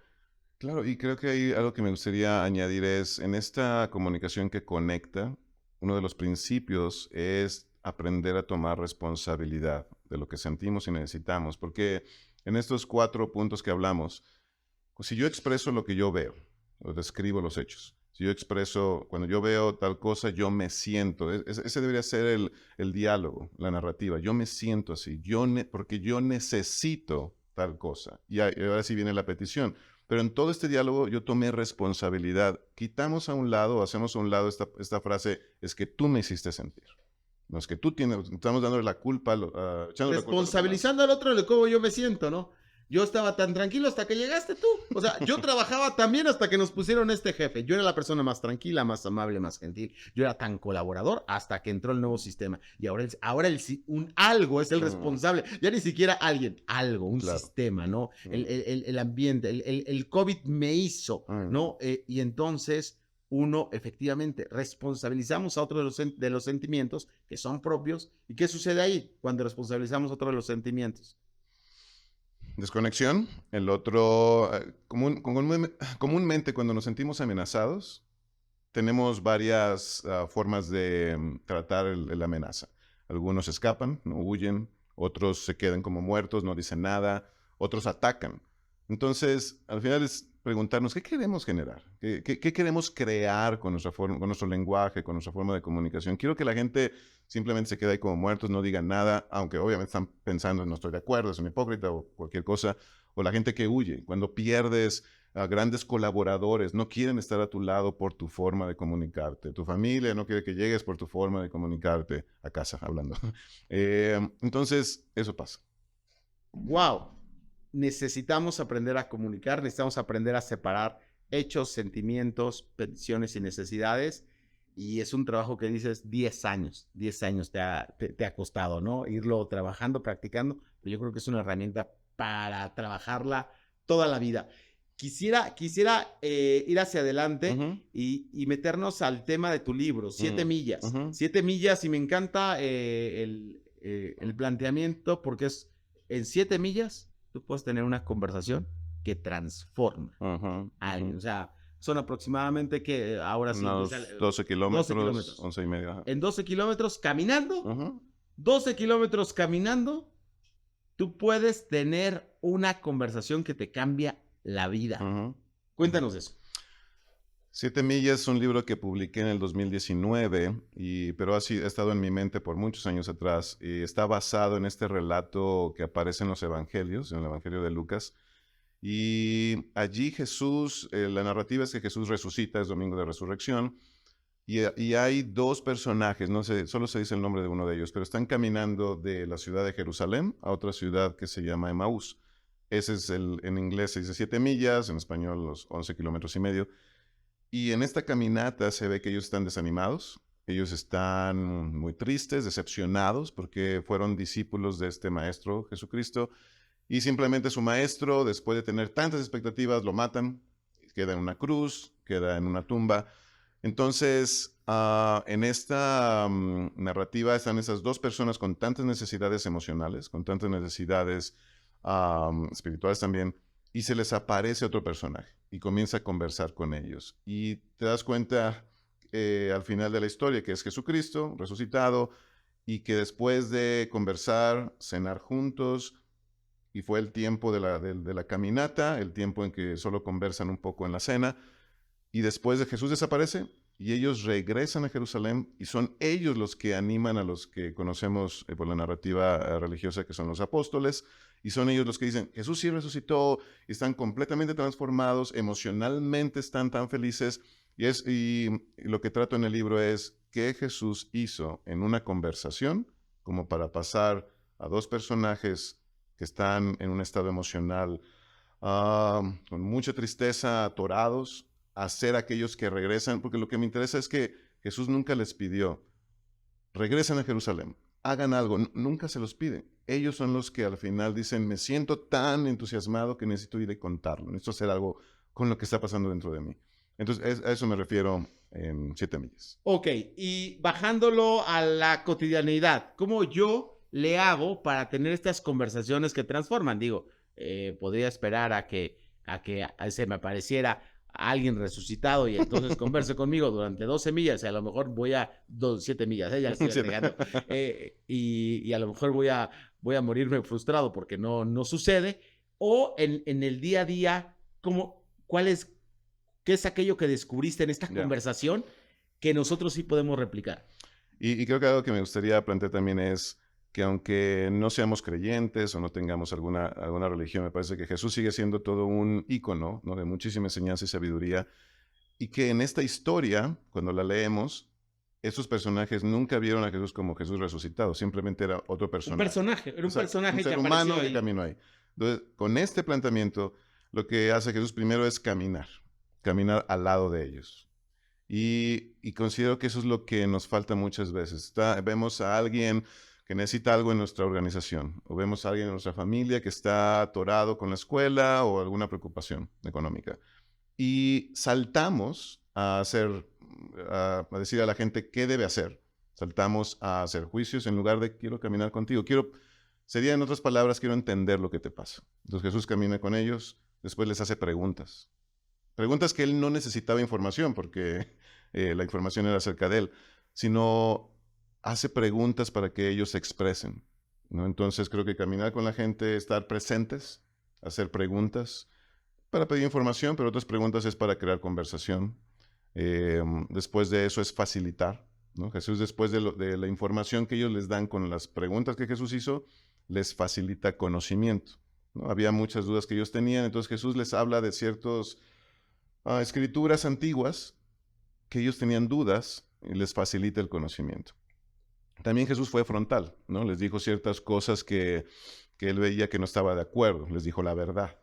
Claro, y creo que hay algo que me gustaría añadir es, en esta comunicación que conecta, uno de los principios es aprender a tomar responsabilidad de lo que sentimos y necesitamos, porque en estos 4 puntos que hablamos, pues si yo expreso lo que yo veo, o describo los hechos, si yo expreso, cuando yo veo tal cosa, yo me siento, ese debería ser el diálogo, la narrativa, yo me siento así, porque yo necesito tal cosa, y ahora sí viene la petición. Pero en todo este diálogo yo tomé responsabilidad. Quitamos a un lado, hacemos a un lado esta frase, es que tú me hiciste sentir. No es que tú tienes, estamos dándole la culpa, responsabilizando al otro de cómo yo me siento, ¿no? Yo estaba tan tranquilo hasta que llegaste tú. O sea, yo trabajaba también hasta que nos pusieron este jefe. Yo era la persona más tranquila, más amable, más gentil. Yo era tan colaborador hasta que entró el nuevo sistema. Y ahora un algo es el responsable. Ya ni siquiera alguien, algo, un sistema, ¿no? El ambiente, el COVID me hizo, ¿no? Y entonces uno efectivamente responsabilizamos a otro de los sentimientos que son propios. ¿Y qué sucede ahí cuando responsabilizamos a otro de los sentimientos? Desconexión. El otro, comúnmente cuando nos sentimos amenazados, tenemos varias formas de tratar la amenaza. Algunos escapan, no huyen, otros se quedan como muertos, no dicen nada, otros atacan. Entonces, al final es preguntarnos, ¿qué queremos generar? ¿Qué queremos crear con nuestro lenguaje, con nuestra forma de comunicación? Quiero que la gente simplemente se quede ahí como muertos, no digan nada, aunque obviamente están pensando, no estoy de acuerdo, es un hipócrita o cualquier cosa. O la gente que huye, cuando pierdes a grandes colaboradores, no quieren estar a tu lado por tu forma de comunicarte. Tu familia no quiere que llegues por tu forma de comunicarte, a casa hablando. Entonces, eso pasa. ¡Wow! Necesitamos aprender a comunicar, necesitamos aprender a separar hechos, sentimientos, peticiones y necesidades. y es un trabajo que dices 10 años te ha costado, ¿no? Irlo trabajando, practicando, pero yo creo que es una herramienta para trabajarla toda la vida. Quisiera ir hacia adelante Ujú, y meternos al tema de tu libro, Siete mm, Millas. ujú, 7 millas, y me encanta el planteamiento porque es en 7 millas tú puedes tener una conversación que transforma ujú, a ujú. alguien. O sea, son aproximadamente que ahora sí, Unos 12 12 kilómetros, kilómetros. 11 y medio. Ajá. En 12 kilómetros caminando, Ujú, 12 kilómetros caminando, tú puedes tener una conversación que te cambia la vida. ujú. Cuéntanos de eso. 7 millas es un libro que publiqué en el 2019, pero ha estado en mi mente por muchos años atrás. Y está basado en este relato que aparece en los evangelios, en el Evangelio de Lucas. Y allí Jesús, la narrativa es que Jesús resucita, es domingo de resurrección, y hay dos personajes, no sé, solo se dice el nombre de uno de ellos, pero están caminando de la ciudad de Jerusalén a otra ciudad que se llama Emaús. Ese es en inglés se dice 7 millas, en español los 11 kilómetros y medio. Y en esta caminata se ve que ellos están desanimados, ellos están muy tristes, decepcionados, porque fueron discípulos de este maestro Jesucristo, y simplemente su maestro, después de tener tantas expectativas, lo matan, queda en una cruz, queda en una tumba. Entonces, en esta narrativa están esas dos personas con tantas necesidades emocionales, con tantas necesidades espirituales también, y se les aparece otro personaje y comienza a conversar con ellos. Y te das cuenta al final de la historia que es Jesucristo resucitado y que después de conversar, cenar juntos, y fue el tiempo de la caminata, el tiempo en que solo conversan un poco en la cena, y después de Jesús desaparece y ellos regresan a Jerusalén y son ellos los que animan a los que conocemos por la narrativa religiosa que son los apóstoles, y son ellos los que dicen, Jesús sí resucitó, y están completamente transformados, emocionalmente están tan felices, y lo que trato en el libro es qué Jesús hizo en una conversación como para pasar a dos personajes que están en un estado emocional con mucha tristeza, atorados, a ser aquellos que regresan, porque lo que me interesa es que Jesús nunca les pidió, regresen a Jerusalén, hagan algo, nunca se los pide. Ellos son los que al final dicen, me siento tan entusiasmado que necesito ir a contarlo, necesito hacer algo con lo que está pasando dentro de mí. Entonces, a eso me refiero en 7 millas. Ok, y bajándolo a la cotidianidad, ¿cómo yo le hago para tener estas conversaciones que transforman? Digo, podría esperar a que se me apareciera alguien resucitado y entonces converse conmigo durante 12 millas, y a lo mejor voy a 7 millas, ya le estoy agregando, y a lo mejor voy a morirme frustrado porque no sucede, o en el día a día, ¿qué es aquello que descubriste en esta Ya. conversación que nosotros sí podemos replicar? Y creo que algo que me gustaría plantear también es que aunque no seamos creyentes o no tengamos alguna religión, me parece que Jesús sigue siendo todo un ícono, ¿no?, de muchísima enseñanza y sabiduría, y que en esta historia, cuando la leemos, esos personajes nunca vieron a Jesús como Jesús resucitado, simplemente era otro Un personaje. personaje, era O un sea, un personaje que ser apareció humano que ahí. caminó ahí. Entonces, con este planteamiento, lo que hace Jesús primero es caminar al lado de ellos. Y considero que eso es lo que nos falta muchas veces. Vemos a alguien que necesita algo en nuestra organización, o vemos a alguien en nuestra familia que está atorado con la escuela o alguna preocupación económica. Y saltamos a decir a la gente qué debe hacer. Saltamos a hacer juicios en lugar de quiero caminar contigo. Sería en otras palabras, quiero entender lo que te pasa. Entonces Jesús camina con ellos, después les hace preguntas. Preguntas que él no necesitaba información porque la información era acerca de él, sino hace preguntas para que ellos se expresen, ¿no? Entonces creo que caminar con la gente, estar presentes, hacer preguntas para pedir información, pero otras preguntas es para crear conversación. Después de eso es facilitar, ¿no? Jesús, después de la información que ellos les dan con las preguntas que Jesús hizo, les facilita conocimiento, ¿no? Había muchas dudas que ellos tenían, entonces Jesús les habla de ciertos escrituras antiguas que ellos tenían dudas y les facilita el conocimiento. También Jesús fue frontal, ¿no? Les dijo ciertas cosas que él veía que no estaba de acuerdo, les dijo la verdad.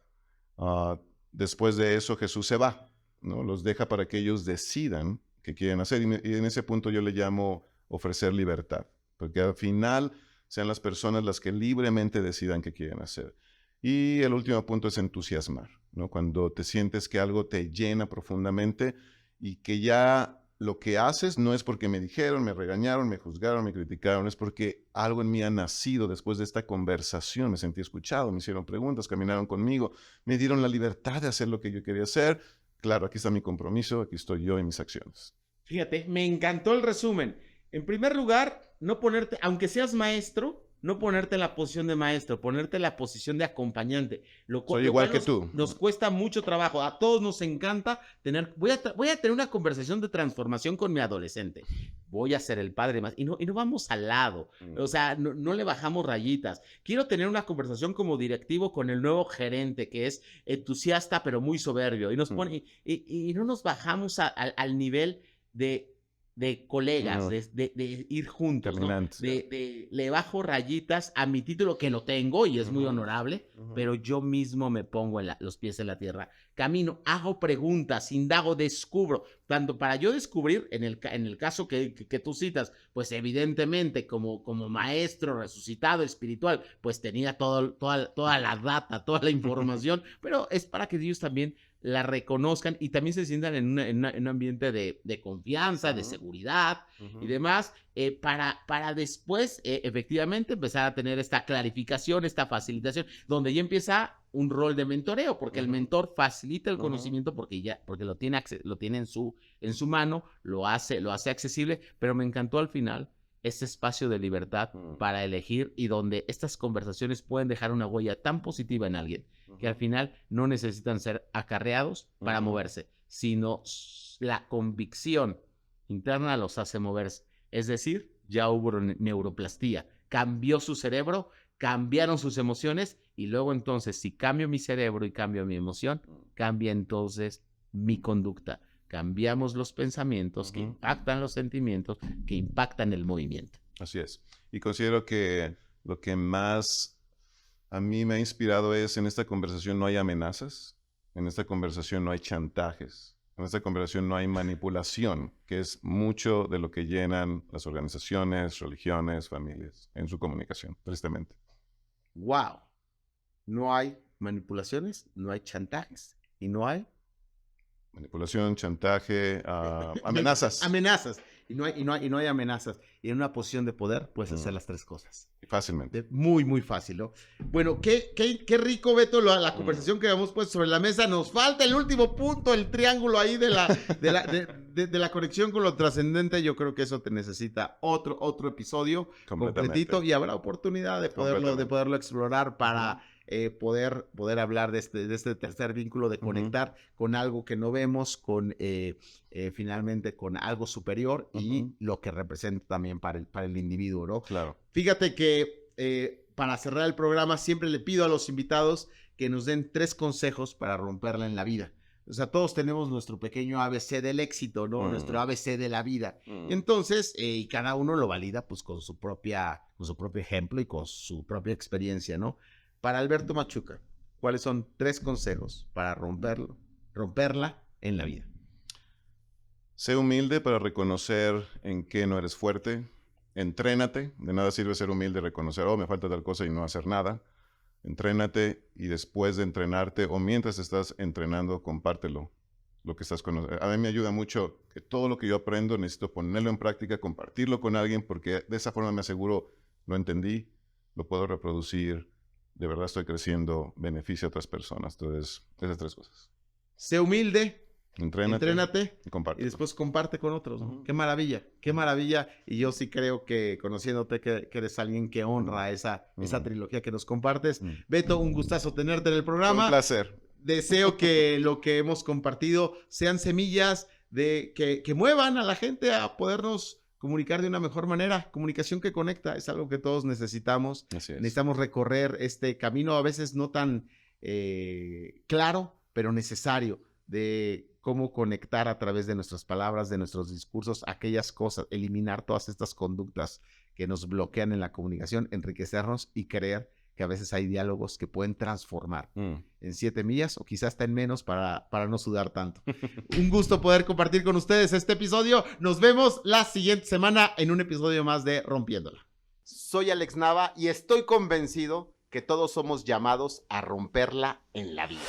Después de eso Jesús se va, ¿no? Los deja para que ellos decidan que quieren hacer. Y en ese punto yo le llamo ofrecer libertad, porque al final sean las personas las que libremente decidan qué quieren hacer. Y el último punto es entusiasmar, ¿no? Cuando te sientes que algo te llena profundamente y que ya lo que haces no es porque me dijeron, me regañaron, me juzgaron, me criticaron, es porque algo en mí ha nacido después de esta conversación. Me sentí escuchado, me hicieron preguntas, caminaron conmigo, me dieron la libertad de hacer lo que yo quería hacer. Claro, aquí está mi compromiso, aquí estoy yo y mis acciones. Fíjate, me encantó el resumen. En primer lugar, no ponerte, aunque seas maestro, no ponerte en la posición de maestro, ponerte en la posición de acompañante. Soy igual que tú. Nos cuesta mucho trabajo. A todos nos encanta tener. Voy a tener una conversación de transformación con mi adolescente. Voy a ser el padre más. Y no vamos al lado. O sea, no le bajamos rayitas. Quiero tener una conversación como directivo con el nuevo gerente, que es entusiasta, pero muy soberbio. Y nos pone. Y no nos bajamos al nivel de colegas, de ir juntos, ¿no? Le bajo rayitas a mi título, que lo tengo y es muy honorable, pero yo mismo me pongo los pies en la tierra, camino, hago preguntas, indago, descubro, tanto para yo descubrir, en el caso que tú citas, pues evidentemente como maestro resucitado espiritual, pues tenía toda la data, toda la información, pero es para que ellos también la reconozcan y también se sientan en un ambiente de confianza, de seguridad y demás, para después efectivamente empezar a tener esta clarificación, esta facilitación, donde ya empieza un rol de mentoreo, porque el mentor facilita el conocimiento porque lo tiene en su mano, lo hace accesible, pero me encantó al final ese espacio de libertad para elegir y donde estas conversaciones pueden dejar una huella tan positiva en alguien que al final no necesitan ser acarreados para moverse, sino la convicción interna los hace moverse. Es decir, ya hubo neuroplastía, cambió su cerebro, cambiaron sus emociones y luego entonces si cambio mi cerebro y cambio mi emoción, cambia entonces mi conducta. Cambiamos los pensamientos que impactan los sentimientos, que impactan el movimiento. Así es. Y considero que lo que más a mí me ha inspirado es en esta conversación no hay amenazas, en esta conversación no hay chantajes, en esta conversación no hay manipulación, que es mucho de lo que llenan las organizaciones, religiones, familias en su comunicación, tristemente. ¡Wow! No hay manipulaciones, no hay chantajes y no hay manipulación, chantaje, amenazas. Amenazas. Y no hay amenazas. Y en una posición de poder puedes hacer las tres cosas. Fácilmente. Muy, muy fácil, ¿no? Bueno, qué rico, Beto, la conversación que hemos puesto sobre la mesa. Nos falta el último punto, el triángulo ahí de la conexión con lo trascendente. Yo creo que eso te necesita otro episodio completito y habrá oportunidad de poderlo explorar para poder hablar de este tercer vínculo, de conectar con algo que no vemos, finalmente con algo superior y lo que representa también para el individuo, ¿no? Claro. Fíjate que para cerrar el programa siempre le pido a los invitados que nos den 3 consejos para romperla en la vida. O sea, todos tenemos nuestro pequeño ABC del éxito, ¿no? Nuestro ABC de la vida. Entonces, y cada uno lo valida pues con su propio ejemplo y con su propia experiencia, ¿no? Para Alberto Machuca, ¿cuáles son 3 consejos para romperla en la vida? Sé humilde para reconocer en qué no eres fuerte. Entrénate. De nada sirve ser humilde y reconocer, me falta tal cosa y no hacer nada. Entrénate y después de entrenarte o mientras estás entrenando, compártelo. Lo que estás conociendo. A mí me ayuda mucho que todo lo que yo aprendo necesito ponerlo en práctica, compartirlo con alguien porque de esa forma me aseguro, lo entendí, lo puedo reproducir. De verdad estoy creciendo, beneficia a otras personas. Entonces, esas 3 cosas. Sé humilde, entrénate y después comparte con otros, ¿no? Qué maravilla. Y yo sí creo que conociéndote que eres alguien que honra esa trilogía que nos compartes. Beto, un gustazo tenerte en el programa. Un placer. Deseo que lo que hemos compartido sean semillas que muevan a la gente a podernos comunicar de una mejor manera. Comunicación que conecta es algo que todos necesitamos. Así es. Necesitamos recorrer este camino, a veces no tan claro, pero necesario, de cómo conectar a través de nuestras palabras, de nuestros discursos, aquellas cosas, eliminar todas estas conductas que nos bloquean en la comunicación, enriquecernos y creer que a veces hay diálogos que pueden transformar Mm. en 7 millas o quizás hasta en menos para no sudar tanto. Un gusto poder compartir con ustedes este episodio. Nos vemos la siguiente semana en un episodio más de Rompiéndola. Soy Alex Nava y estoy convencido que todos somos llamados a romperla en la vida.